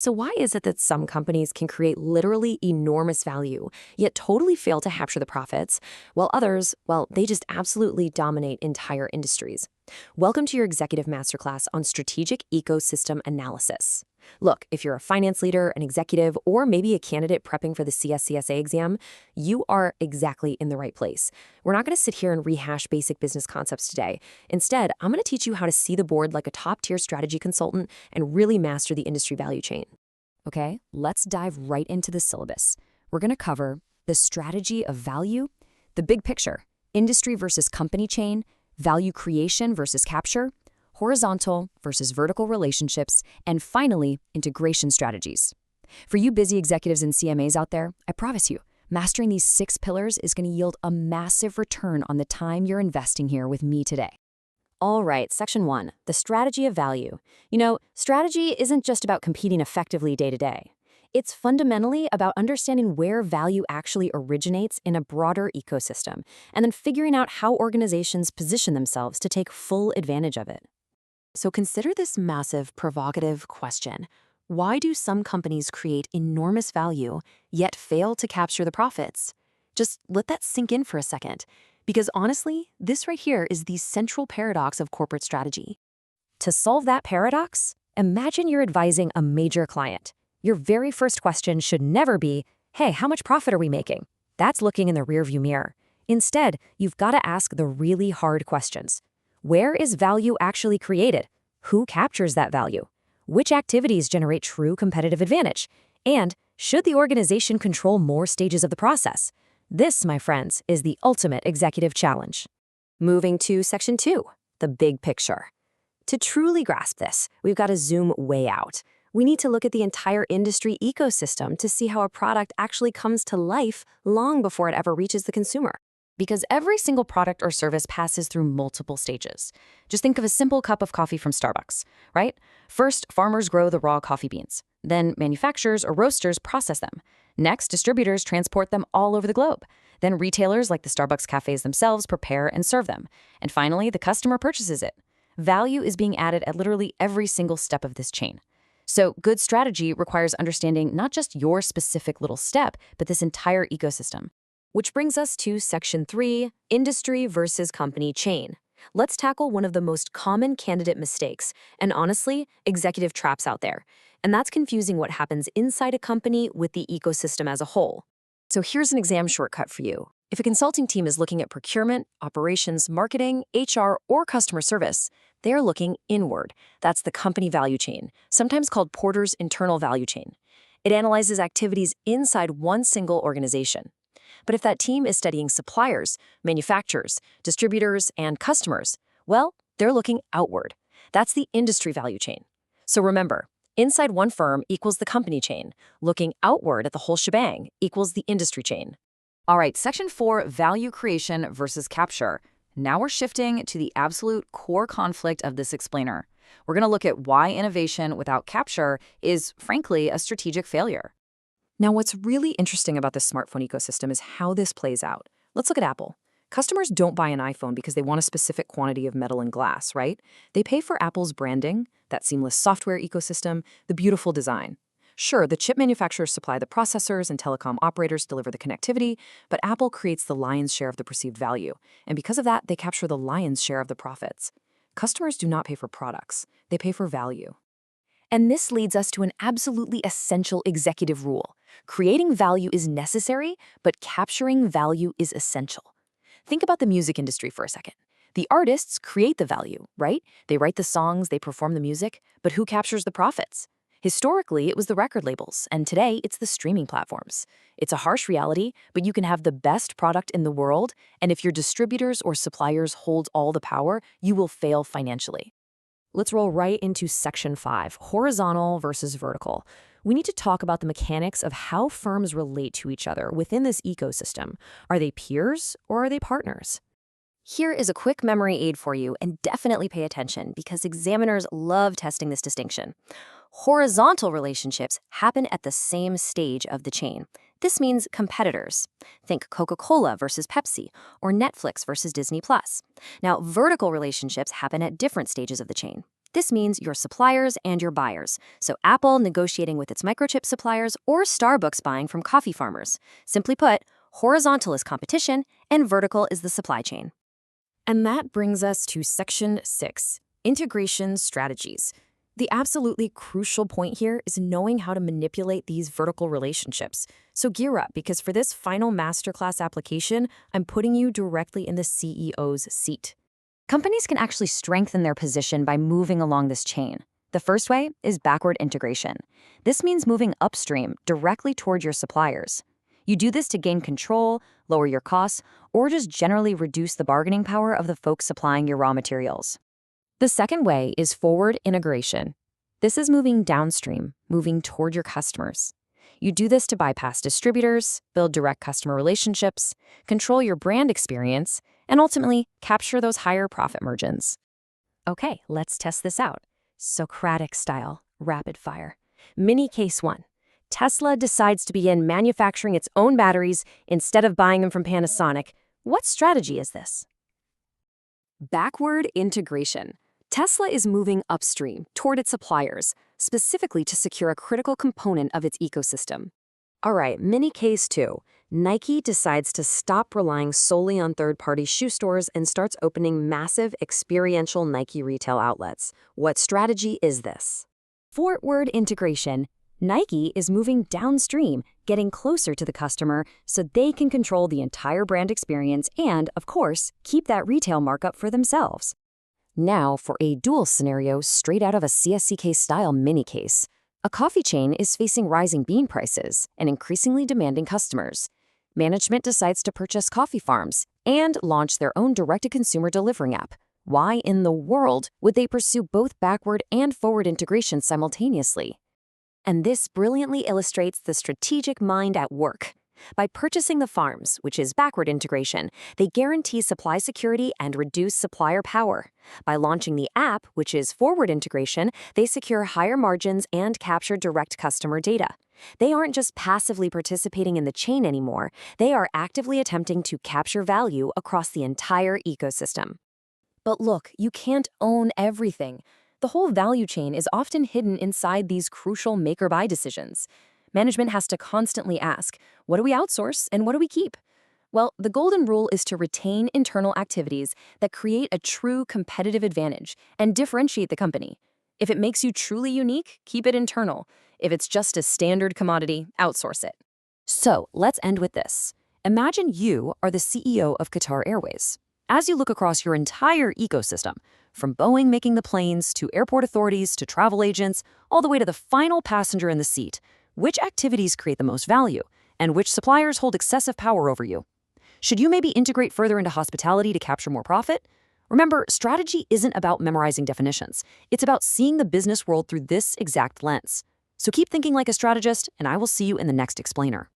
So why is it that some companies can create literally enormous value, yet totally fail to capture the profits, while others, well, they just absolutely dominate entire industries? Welcome to your executive masterclass on strategic ecosystem analysis. Look, if you're a finance leader, an executive, or maybe a candidate prepping for the CSCSA exam, you are exactly in the right place. We're not going to sit here and rehash basic business concepts today. Instead, I'm going to teach you how to see the board like a top-tier strategy consultant and really master the industry value chain. Okay, let's dive right into the syllabus. We're going to cover the strategy of value, the big picture, industry versus company chain, value creation versus capture, horizontal versus vertical relationships, and finally, integration strategies. For you busy executives and CMAs out there, I promise you, mastering these 6 pillars is going to yield a massive return on the time you're investing here with me today. All right, Section 1, the strategy of value. You know, strategy isn't just about competing effectively day to day. It's fundamentally about understanding where value actually originates in a broader ecosystem, and then figuring out how organizations position themselves to take full advantage of it. So consider this massive, provocative question. Why do some companies create enormous value, yet fail to capture the profits? Just let that sink in for a second. Because honestly, this right here is the central paradox of corporate strategy. To solve that paradox, imagine you're advising a major client. Your very first question should never be, hey, how much profit are we making? That's looking in the rearview mirror. Instead, you've got to ask the really hard questions. Where is value actually created? Who captures that value? Which activities generate true competitive advantage? And should the organization control more stages of the process? This, my friends, is the ultimate executive challenge. Moving to Section 2, the big picture. To truly grasp this, we've got to zoom way out. We need to look at the entire industry ecosystem to see how a product actually comes to life long before it ever reaches the consumer. Because every single product or service passes through multiple stages. Just think of a simple cup of coffee from Starbucks, right? First, farmers grow the raw coffee beans. Then manufacturers or roasters process them. Next, distributors transport them all over the globe. Then retailers like the Starbucks cafes themselves prepare and serve them. And finally, the customer purchases it. Value is being added at literally every single step of this chain. So good strategy requires understanding not just your specific little step, but this entire ecosystem. Which brings us to Section 3, industry versus company chain. Let's tackle one of the most common candidate mistakes, and honestly, executive traps out there. And that's confusing what happens inside a company with the ecosystem as a whole. So here's an exam shortcut for you. If a consulting team is looking at procurement, operations, marketing, HR, or customer service, they are looking inward. That's the company value chain, sometimes called Porter's internal value chain. It analyzes activities inside one single organization. But if that team is studying suppliers, manufacturers, distributors, and customers, well, they're looking outward. That's the industry value chain. So remember, inside one firm equals the company chain. Looking outward at the whole shebang equals the industry chain. All right, Section 4, value creation versus capture. Now we're shifting to the absolute core conflict of this explainer. We're going to look at why innovation without capture is, frankly, a strategic failure. Now, what's really interesting about this smartphone ecosystem is how this plays out. Let's look at Apple. Customers don't buy an iPhone because they want a specific quantity of metal and glass, right? They pay for Apple's branding, that seamless software ecosystem, the beautiful design. Sure, the chip manufacturers supply the processors and telecom operators deliver the connectivity, but Apple creates the lion's share of the perceived value. And because of that, they capture the lion's share of the profits. Customers do not pay for products. They pay for value. And this leads us to an absolutely essential executive rule. Creating value is necessary, but capturing value is essential. Think about the music industry for a second. The artists create the value, right? They write the songs, they perform the music, but who captures the profits? Historically, it was the record labels, and today it's the streaming platforms. It's a harsh reality, but you can have the best product in the world, and if your distributors or suppliers hold all the power, you will fail financially. Let's roll right into Section 5, horizontal versus vertical. We need to talk about the mechanics of how firms relate to each other within this ecosystem. Are they peers or are they partners? Here is a quick memory aid for you, and definitely pay attention because examiners love testing this distinction. Horizontal relationships happen at the same stage of the chain. This means competitors. Think Coca-Cola versus Pepsi or Netflix versus Disney+. Now, vertical relationships happen at different stages of the chain. This means your suppliers and your buyers. So Apple negotiating with its microchip suppliers or Starbucks buying from coffee farmers. Simply put, horizontal is competition and vertical is the supply chain. And that brings us to Section 6, Integration Strategies. The absolutely crucial point here is knowing how to manipulate these vertical relationships. So gear up, because for this final masterclass application, I'm putting you directly in the CEO's seat. Companies can actually strengthen their position by moving along this chain. The first way is backward integration. This means moving upstream directly toward your suppliers. You do this to gain control, lower your costs, or just generally reduce the bargaining power of the folks supplying your raw materials. The second way is forward integration. This is moving downstream, moving toward your customers. You do this to bypass distributors, build direct customer relationships, control your brand experience, and ultimately capture those higher profit margins. Okay, let's test this out. Socratic style, rapid fire. Mini case 1. Tesla decides to begin manufacturing its own batteries instead of buying them from Panasonic. What strategy is this? Backward integration. Tesla is moving upstream toward its suppliers, specifically to secure a critical component of its ecosystem. All right, mini case 2. Nike decides to stop relying solely on third-party shoe stores and starts opening massive experiential Nike retail outlets. What strategy is this? Forward integration. Nike is moving downstream, getting closer to the customer so they can control the entire brand experience and, of course, keep that retail markup for themselves. Now for a dual scenario straight out of a CSCA-style mini case. A coffee chain is facing rising bean prices and increasingly demanding customers. Management decides to purchase coffee farms and launch their own direct-to-consumer delivering app. Why in the world would they pursue both backward and forward integration simultaneously? And this brilliantly illustrates the strategic mind at work. By purchasing the farms, which is backward integration, they guarantee supply security and reduce supplier power. By launching the app, which is forward integration, they secure higher margins and capture direct customer data. They aren't just passively participating in the chain anymore, they are actively attempting to capture value across the entire ecosystem. But look, you can't own everything. The whole value chain is often hidden inside these crucial make-or-buy decisions. Management has to constantly ask, what do we outsource and what do we keep? Well, the golden rule is to retain internal activities that create a true competitive advantage and differentiate the company. If it makes you truly unique, keep it internal. If it's just a standard commodity, outsource it. So let's end with this. Imagine you are the CEO of Qatar Airways. As you look across your entire ecosystem, from Boeing making the planes to airport authorities to travel agents, all the way to the final passenger in the seat, which activities create the most value, and which suppliers hold excessive power over you? Should you maybe integrate further into hospitality to capture more profit? Remember, strategy isn't about memorizing definitions. It's about seeing the business world through this exact lens. So keep thinking like a strategist, and I will see you in the next explainer.